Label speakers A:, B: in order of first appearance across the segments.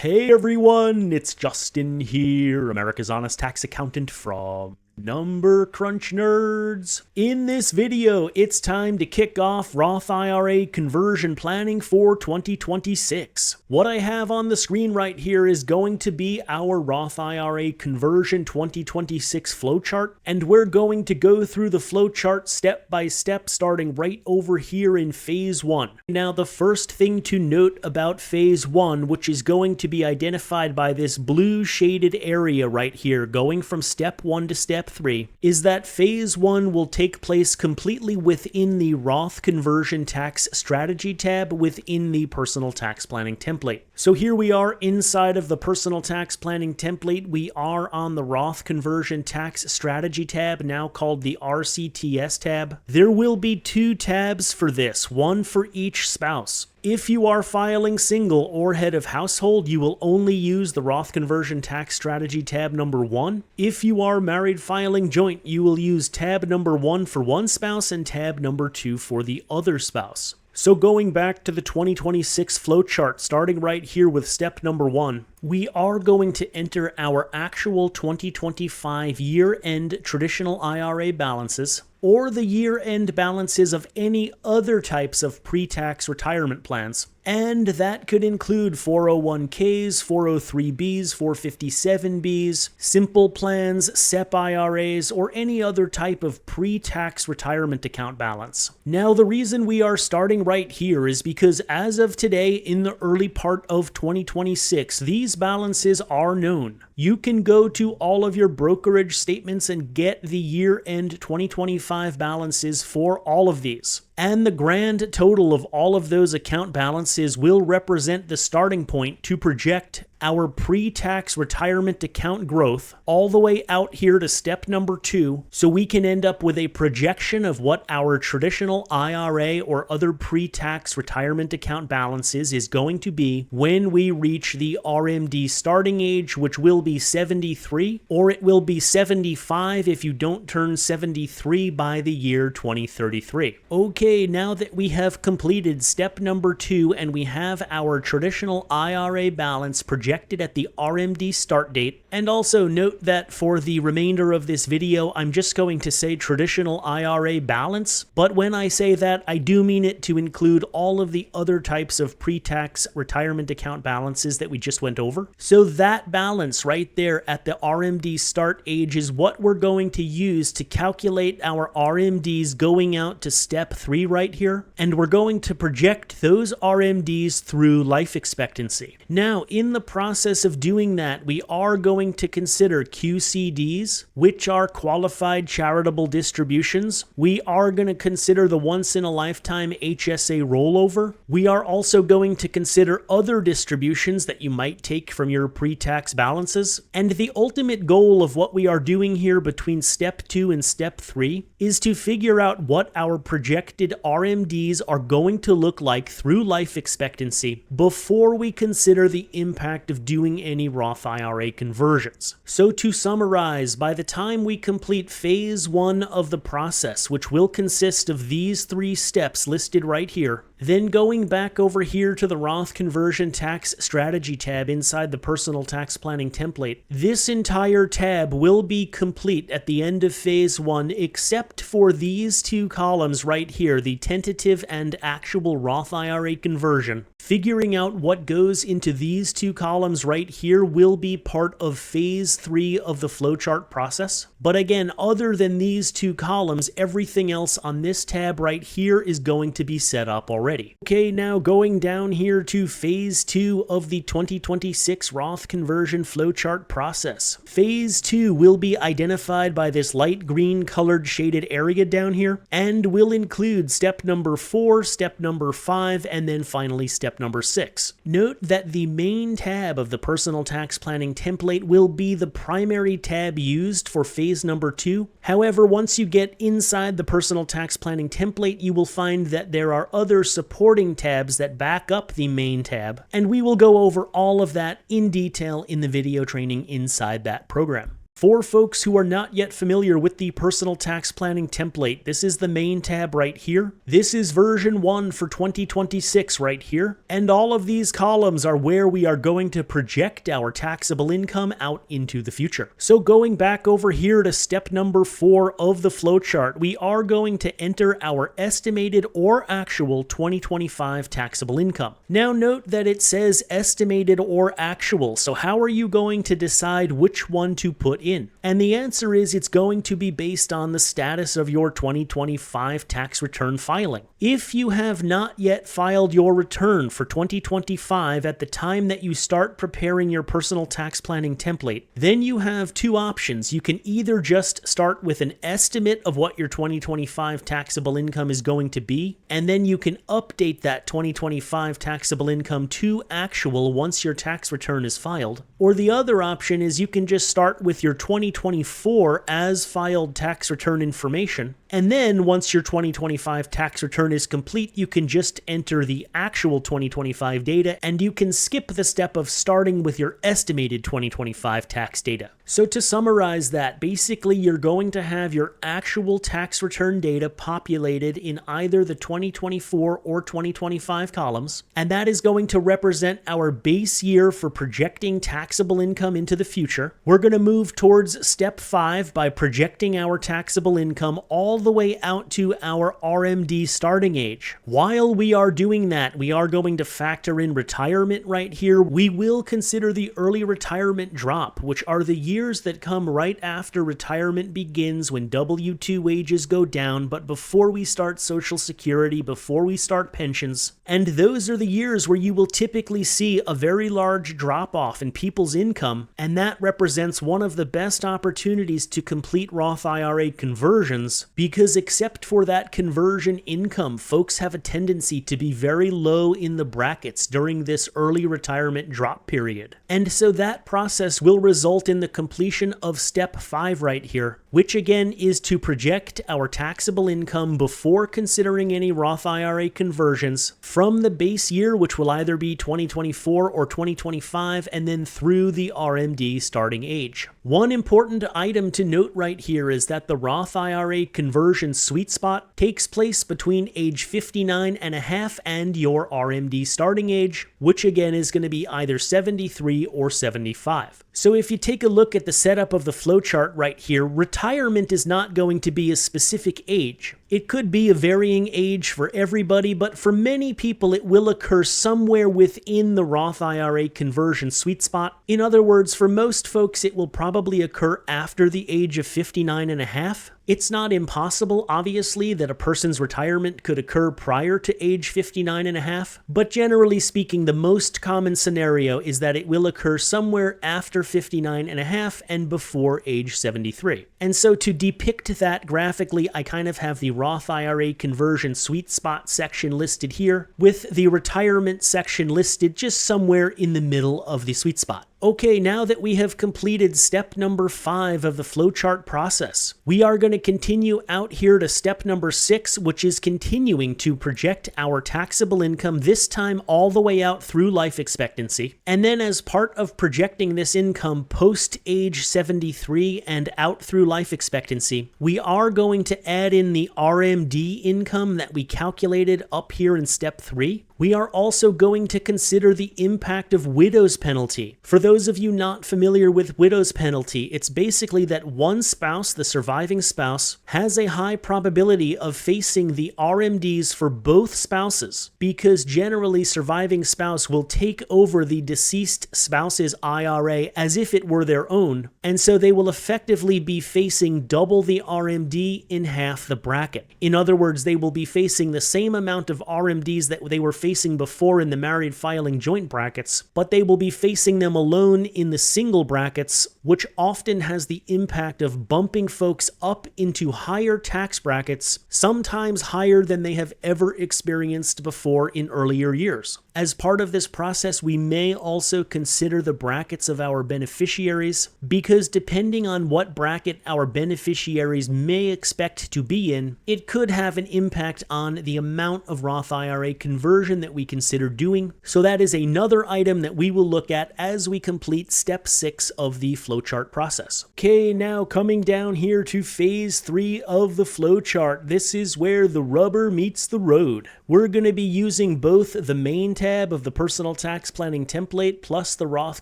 A: Hey everyone, it's Justin here, America's Honest Tax Accountant from Number Crunch Nerds. In this video, it's time to kick off Roth IRA conversion planning for 2026. What I have on the screen right here is going to be our Roth IRA conversion 2026 flowchart, and we're going to go through the flowchart step by step starting right over here in phase 1. Now, the first thing to note about phase 1, which is going to be identified by this blue shaded area right here going from step 1 to step 3, is that phase 1 will take place completely within the Roth Conversion Tax Strategy tab within the Personal Tax Planning template. So here we are inside of the Personal Tax Planning template. We are on the Roth Conversion Tax Strategy tab, now called the RCTS tab. There will be 2 tabs for this, one for each spouse. If you are filing single or head of household, you will only use the Roth Conversion Tax Strategy tab number 1. If you are married filing joint, you will use tab number 1 for one spouse and tab number 2 for the other spouse. So going back to the 2026 flowchart, starting right here with step number 1, we are going to enter our actual 2025 year-end traditional IRA balances, or the year-end balances of any other types of pre-tax retirement plans. And that could include 401ks, 403bs, 457bs, simple plans, SEP IRAs, or any other type of pre-tax retirement account balance. Now, the reason we are starting right here is because as of today, in the early part of 2026, these balances are known. You can go to all of your brokerage statements and get the year-end 2025 balances for all of these. And the grand total of all of those account balances will represent the starting point to project our pre-tax retirement account growth all the way out here to step number 2, so we can end up with a projection of what our traditional IRA or other pre-tax retirement account balances is going to be when we reach the RMD starting age, which will be 73, or it will be 75 if you don't turn 73 by the year 2033. Okay, now that we have completed step number 2 and we have our traditional IRA balance projected at the RMD start date, and also note that for the remainder of this video, I'm just going to say traditional IRA balance, but when I say that, I do mean it to include all of the other types of pre-tax retirement account balances that we just went over. So that balance right there at the RMD start age is what we're going to use to calculate our RMDs going out to step 3 right here, and we're going to project those RMDs through life expectancy. Now, in the process of doing that, we are going to consider QCDs, which are qualified charitable distributions. We are going to consider the once-in-a-lifetime HSA rollover. We are also going to consider other distributions that you might take from your pre-tax balances. And the ultimate goal of what we are doing here between step 2 and step 3 is to figure out what our projected RMDs are going to look like through life expectancy before we consider the impact of doing any Roth IRA conversions. So to summarize, by the time we complete phase 1 of the process, which will consist of these 3 steps listed right here, then going back over here to the Roth Conversion Tax Strategy tab inside the Personal Tax Planning template, this entire tab will be complete at the end of phase 1 except for these 2 columns right here, the tentative and actual Roth IRA conversion. Figuring out what goes into these 2 columns right here will be part of phase 3 of the flowchart process. But again, other than these 2 columns, everything else on this tab right here is going to be set up already. Okay, now going down here to phase 2 of the 2026 Roth conversion flowchart process. Phase 2 will be identified by this light green colored shaded area down here, and will include step number 4, step number 5, and then finally step number 6. Note that the main tab of the Personal Tax Planning template will be the primary tab used for phase number 2. However, once you get inside the Personal Tax Planning template, you will find that there are other supporting tabs that back up the main tab, and we will go over all of that in detail in the video training inside that program. For folks who are not yet familiar with the personal tax planning template, this is the main tab right here. This is version 1 for 2026 right here. And all of these columns are where we are going to project our taxable income out into the future. So going back over here to step number 4 of the flowchart, we are going to enter our estimated or actual 2025 taxable income. Now note that it says estimated or actual. So how are you going to decide which one to put in? And the answer is it's going to be based on the status of your 2025 tax return filing. If you have not yet filed your return for 2025 at the time that you start preparing your personal tax planning template, then you have two options. You can either just start with an estimate of what your 2025 taxable income is going to be, and then you can update that 2025 taxable income to actual once your tax return is filed. Or the other option is you can just start with your 2024 as filed tax return information, and then once your 2025 tax return is complete, you can just enter the actual 2025 data, and you can skip the step of starting with your estimated 2025 tax data. So to summarize that, basically you're going to have your actual tax return data populated in either the 2024 or 2025 columns, and that is going to represent our base year for projecting taxable income into the future. We're going to move towards step 5 by projecting our taxable income all the way out to our RMD starting age. While we are doing that, we are going to factor in retirement right here. We will consider the early retirement drop, which are the years that come right after retirement begins when W-2 wages go down, but before we start Social Security, before we start pensions. And those are the years where you will typically see a very large drop-off in people's income, and that represents one of the best opportunities to complete Roth IRA conversions, because except for that conversion income, folks have a tendency to be very low in the brackets during this early retirement drop period. And so that process will result in the completion of step 5 right here, which again is to project our taxable income before considering any Roth IRA conversions from the base year, which will either be 2024 or 2025, and then through the RMD starting age. One important item to note right here is that the Roth IRA conversion sweet spot takes place between age 59 and a half and your RMD starting age, which again is going to be either 73 or 75. So if you take a look at the setup of the flowchart right here, retirement is not going to be a specific age. It could be a varying age for everybody, but for many people it will occur somewhere within the Roth IRA conversion sweet spot. In other words, for most folks it will probably occur after the age of 59 and a half. It's not impossible, obviously, that a person's retirement could occur prior to age 59 and a half, but generally speaking, the most common scenario is that it will occur somewhere after 59 and a half and before age 73. And so to depict that graphically, I kind of have the Roth IRA conversion sweet spot section listed here, with the retirement section listed just somewhere in the middle of the sweet spot. Okay, now that we have completed step number 5 of the flowchart process, we are going to continue out here to step number 6, which is continuing to project our taxable income, this time all the way out through life expectancy. And then as part of projecting this income post age 73 and out through life expectancy, we are going to add in the RMD income that we calculated up here in step 3. We are also going to consider the impact of widow's penalty. For those of you not familiar with widow's penalty, it's basically that one spouse, the surviving spouse, has a high probability of facing the RMDs for both spouses, because generally surviving spouse will take over the deceased spouse's IRA as if it were their own, and so they will effectively be facing double the RMD in half the bracket. In other words, they will be facing the same amount of RMDs that they were facing before in the married filing joint brackets, but they will be facing them alone in the single brackets, which often has the impact of bumping folks up into higher tax brackets, sometimes higher than they have ever experienced before in earlier years. As part of this process, we may also consider the brackets of our beneficiaries, because depending on what bracket our beneficiaries may expect to be in, it could have an impact on the amount of Roth IRA conversion that we consider doing. So that is another item that we will look at as we complete step 6 of the flow flowchart process. Okay, now coming down here to phase 3 of the flowchart. This is where the rubber meets the road. We're going to be using both the main tab of the personal tax planning template plus the Roth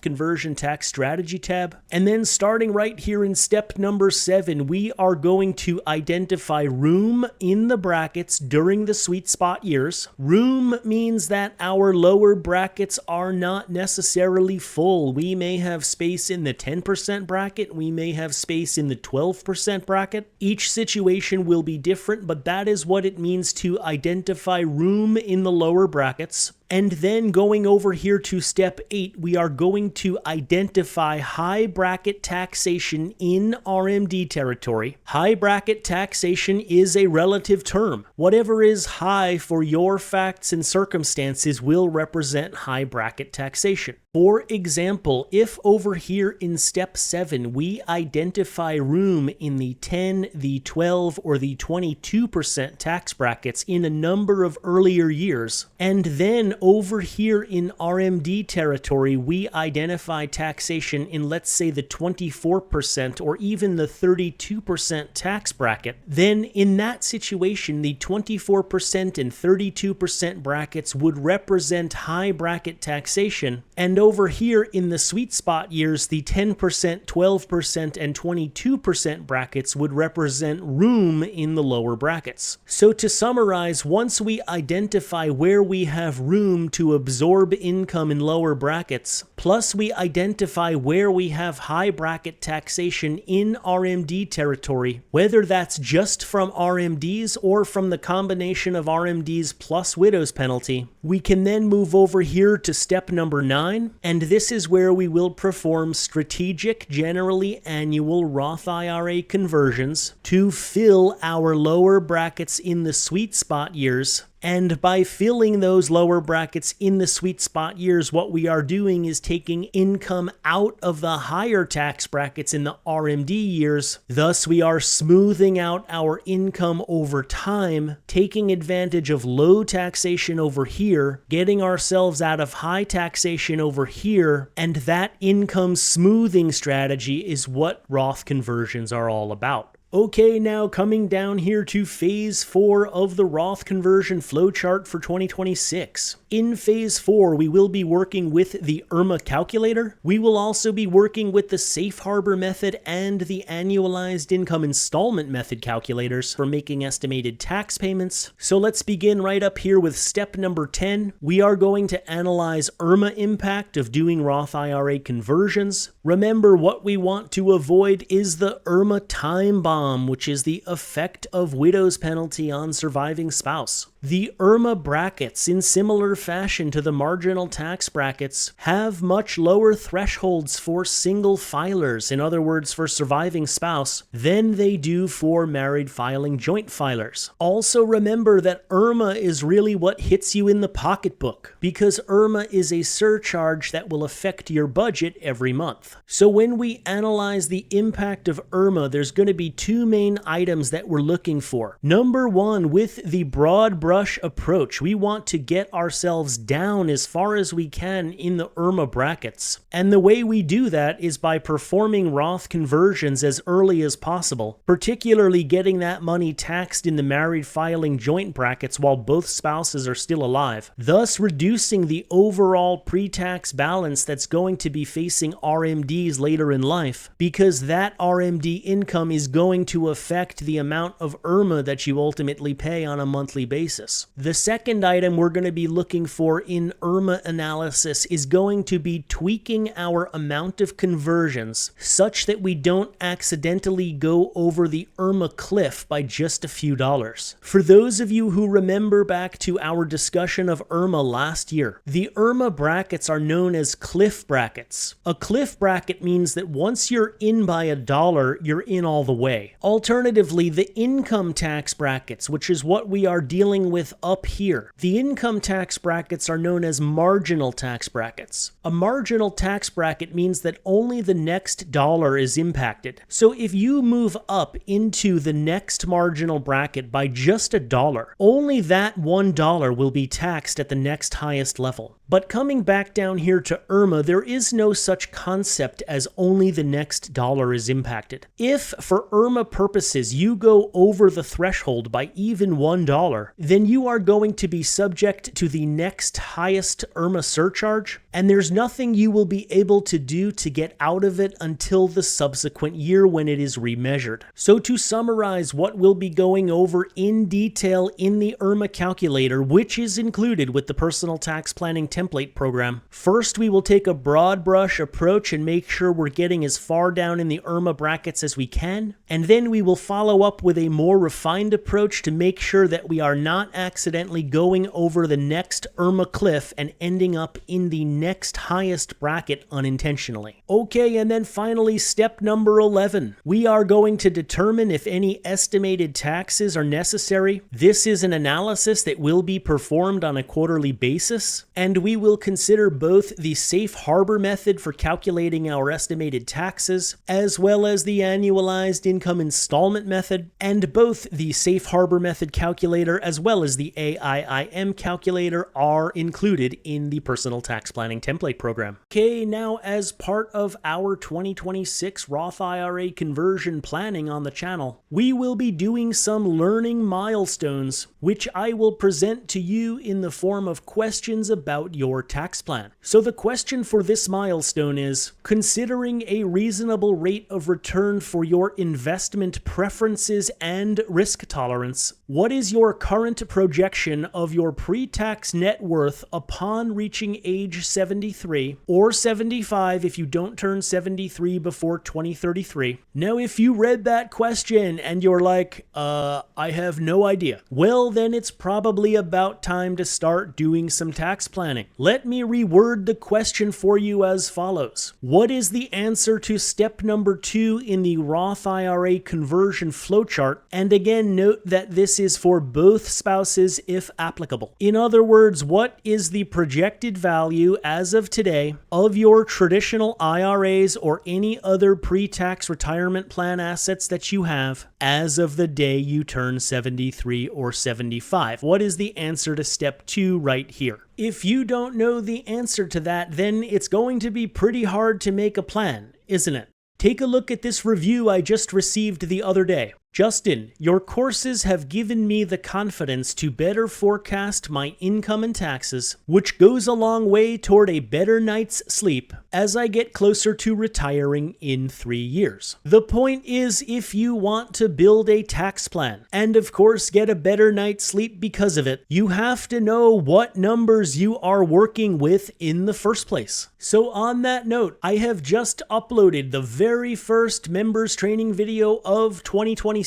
A: conversion tax strategy tab. And then starting right here in step number 7, we are going to identify room in the brackets during the sweet spot years. Room means that our lower brackets are not necessarily full. We may have space in the 10% bracket, we may have space in the 12% bracket. Each situation will be different, but that is what it means to identify room in the lower brackets. And then going over here to step 8, we are going to identify high bracket taxation in RMD territory. High bracket taxation is a relative term. Whatever is high for your facts and circumstances will represent high bracket taxation. For example, if over here in step 7, we identify room in the 10, the 12, or the 22% tax brackets in a number of earlier years, and then over here in RMD territory, we identify taxation in, let's say, the 24% or even the 32% tax bracket, then in that situation, the 24% and 32% brackets would represent high bracket taxation, and over here in the sweet spot years, the 10%, 12%, and 22% brackets would represent room in the lower brackets. So to summarize, once we identify where we have room to absorb income in lower brackets, plus we identify where we have high bracket taxation in RMD territory, whether that's just from RMDs or from the combination of RMDs plus widow's penalty, we can then move over here to step number 9, and this is where we will perform strategic, generally annual Roth IRA conversions to fill our lower brackets in the sweet spot years. And by filling those lower brackets in the sweet spot years, what we are doing is taking income out of the higher tax brackets in the RMD years. Thus, we are smoothing out our income over time, taking advantage of low taxation over here, getting ourselves out of high taxation over here, and that income smoothing strategy is what Roth conversions are all about. Okay, now coming down here to phase 4 of the Roth conversion flowchart for 2026. In phase 4, we will be working with the IRMAA calculator. We will also be working with the safe harbor method and the annualized income installment method calculators for making estimated tax payments. So let's begin right up here with step number 10. We are going to analyze IRMAA impact of doing Roth IRA conversions. Remember, what we want to avoid is the IRMAA time bomb, which is the effect of widow's penalty on surviving spouse. The IRMAA brackets, in similar fashion to the marginal tax brackets, have much lower thresholds for single filers, in other words for surviving spouse, than they do for married filing joint filers. Also remember that IRMAA is really what hits you in the pocketbook, because IRMAA is a surcharge that will affect your budget every month. So when we analyze the impact of IRMAA, there's going to be two main items that we're looking for. Number one, with the broad brush approach, we want to get ourselves down as far as we can in the IRMAA brackets. And the way we do that is by performing Roth conversions as early as possible, particularly getting that money taxed in the married filing joint brackets while both spouses are still alive, thus reducing the overall pre-tax balance that's going to be facing RMDs later in life, because that RMD income is going to affect the amount of IRMAA that you ultimately pay on a monthly basis. The second item we're going to be looking for in IRMAA analysis is going to be tweaking our amount of conversions such that we don't accidentally go over the IRMAA cliff by just a few dollars. For those of you who remember back to our discussion of IRMAA last year, the IRMAA brackets are known as cliff brackets. A cliff bracket means that once you're in by $1, you're in all the way. IRA. Alternatively, the income tax brackets, which is what we are dealing with up here. The income tax brackets are known as marginal tax brackets. A marginal tax bracket means that only the next dollar is impacted. So if you move up into the next marginal bracket by just $1, only that $1 will be taxed at the next highest level. But coming back down here to IRMAA, there is no such concept as only the next dollar is impacted. If, for IRMAA purposes, you go over the threshold by even $1, then you are going to be subject to the next highest IRMAA surcharge, and there's nothing you will be able to do to get out of it until the subsequent year when it is remeasured. So to summarize what we'll be going over in detail in the IRMAA calculator, which is included with the Personal Tax Planning Template program. First, we will take a broad brush approach and make sure we're getting as far down in the IRMAA brackets as we can, and then we will follow up with a more refined approach to make sure that we are not accidentally going over the next IRMAA cliff and ending up in the next highest bracket unintentionally. Okay, and then finally, step number 11. We are going to determine if any estimated taxes are necessary. This is an analysis that will be performed on a quarterly basis, and we will consider both the safe harbor method for calculating our estimated taxes, as well as the annualized income installment method, and both the safe harbor method calculator as well as the AIIM calculator are included in the Personal Tax Planning Template program. Okay, now as part of our 2026 Roth IRA conversion planning on the channel, we will be doing some learning milestones, which I will present to you in the form of questions about your tax plan. So the question for this milestone is, considering a reasonable rate of return for your investment preferences and risk tolerance, what is your current projection of your pre-tax net worth upon reaching age 73, or 75 if you don't turn 73 before 2033? Now, if you read that question and you're like, I have no idea, well, then it's probably about time to start doing some tax planning. Let me reword the question for you as follows. What is the answer to step number 2 in the Roth IRA conversion flowchart? And again, note that this is for both spouses if applicable. In other words, what is the projected value as of today of your traditional IRAs or any other pre-tax retirement plan assets that you have as of the day you turn 73 or 75? What is the answer to step 2 right here? If you don't know the answer to that, then it's going to be pretty hard to make a plan, isn't it? Take a look at this review I just received the other day. Justin, your courses have given me the confidence to better forecast my income and taxes, which goes a long way toward a better night's sleep as I get closer to retiring in 3 years. The point is, if you want to build a tax plan, and of course get a better night's sleep because of it, you have to know what numbers you are working with in the first place. So on that note, I have just uploaded the very first members training video of 2026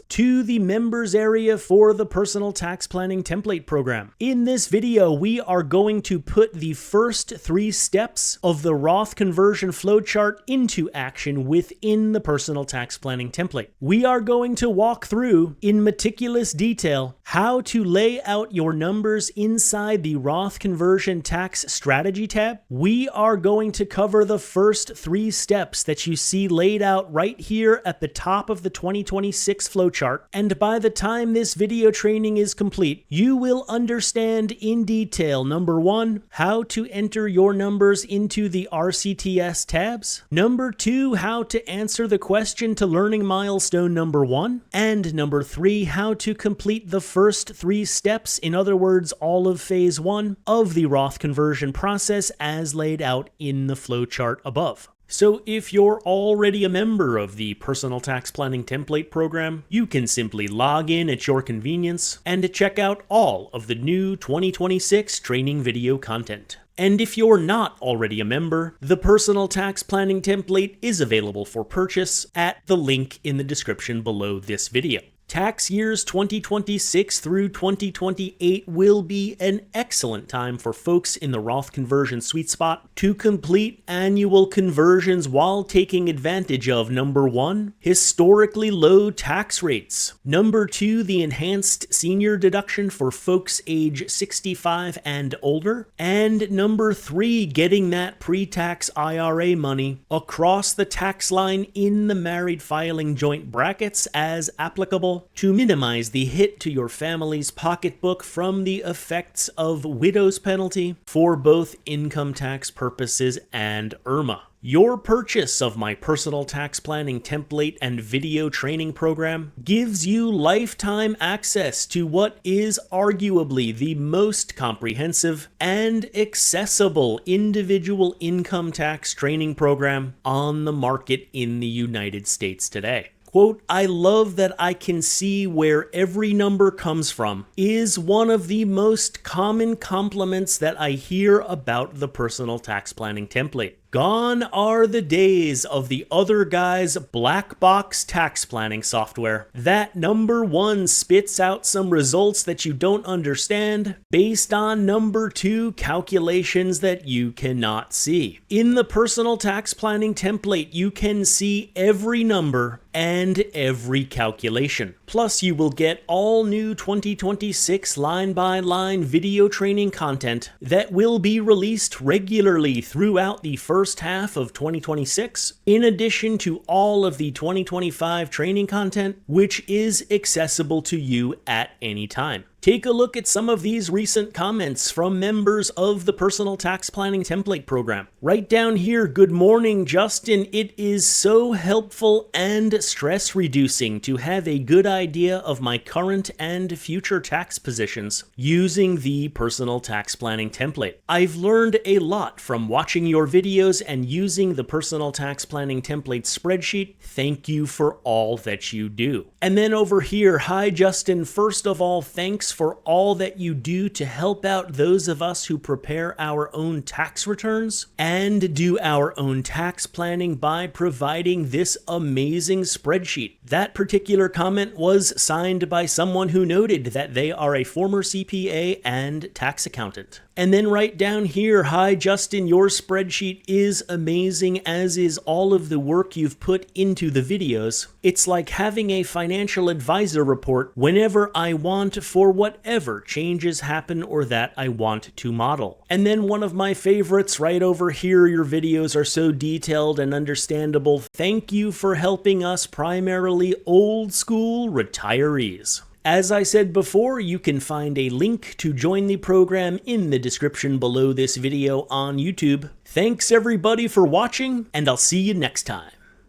A: to the members area for the Personal Tax Planning Template program. In this video, we are going to put the first 3 steps of the Roth conversion flowchart into action within the Personal Tax Planning Template. We are going to walk through in meticulous detail how to lay out your numbers inside the Roth Conversion Tax Strategy tab. We are going to cover the first 3 steps that you see laid out right here at the top of the 2026 flowchart, and by the time this video training is complete, you will understand in detail, number 1, how to enter your numbers into the RCTS tabs, number 2, how to answer the question to learning milestone number 1, and number 3, how to complete the first 3 steps, in other words, all of phase 1 of the Roth conversion process as laid out in the flowchart above. So if you're already a member of the Personal Tax Planning Template program, you can simply log in at your convenience and check out all of the new 2026 training video content. And if you're not already a member, the Personal Tax Planning Template is available for purchase at the link in the description below this video. Tax years 2026 through 2028 will be an excellent time for folks in the Roth conversion sweet spot to complete annual conversions while taking advantage of number 1, historically low tax rates, number 2, the enhanced senior deduction for folks age 65 and older, and number 3, getting that pre-tax IRA money across the tax line in the married filing joint brackets as applicable to minimize the hit to your family's pocketbook from the effects of widow's penalty for both income tax purposes and IRMAA. Your purchase of my personal tax planning template and video training program gives you lifetime access to what is arguably the most comprehensive and accessible individual income tax training program on the market in the United States today. Quote, "I love that I can see where every number comes from" is one of the most common compliments that I hear about the personal tax planning template. Gone are the days of the other guy's black box tax planning software. That number 1 spits out some results that you don't understand based on number 2 calculations that you cannot see. In the personal tax planning template, you can see every number and every calculation. Plus, you will get all new 2026 line-by-line video training content that will be released regularly throughout the first half of 2026, in addition to all of the 2025 training content, which is accessible to you at any time. Take a look at some of these recent comments from members of the Personal Tax Planning Template Program. Right down here, good morning, Justin. It is so helpful and stress reducing to have a good idea of my current and future tax positions using the Personal Tax Planning Template. I've learned a lot from watching your videos and using the Personal Tax Planning Template spreadsheet. Thank you for all that you do. And then over here, hi Justin. First of all, thanks for all that you do to help out those of us who prepare our own tax returns and do our own tax planning by providing this amazing spreadsheet. That particular comment was signed by someone who noted that they are a former CPA and tax accountant. And then right down here, hi Justin, your spreadsheet is amazing, as is all of the work you've put into the videos. It's like having a financial advisor report whenever I want for whatever changes happen or that I want to model. And then one of my favorites right over here, your videos are so detailed and understandable. Thank you for helping us primarily old school retirees. As I said before, you can find a link to join the program in the description below this video on YouTube. Thanks everybody for watching, and I'll see you next time.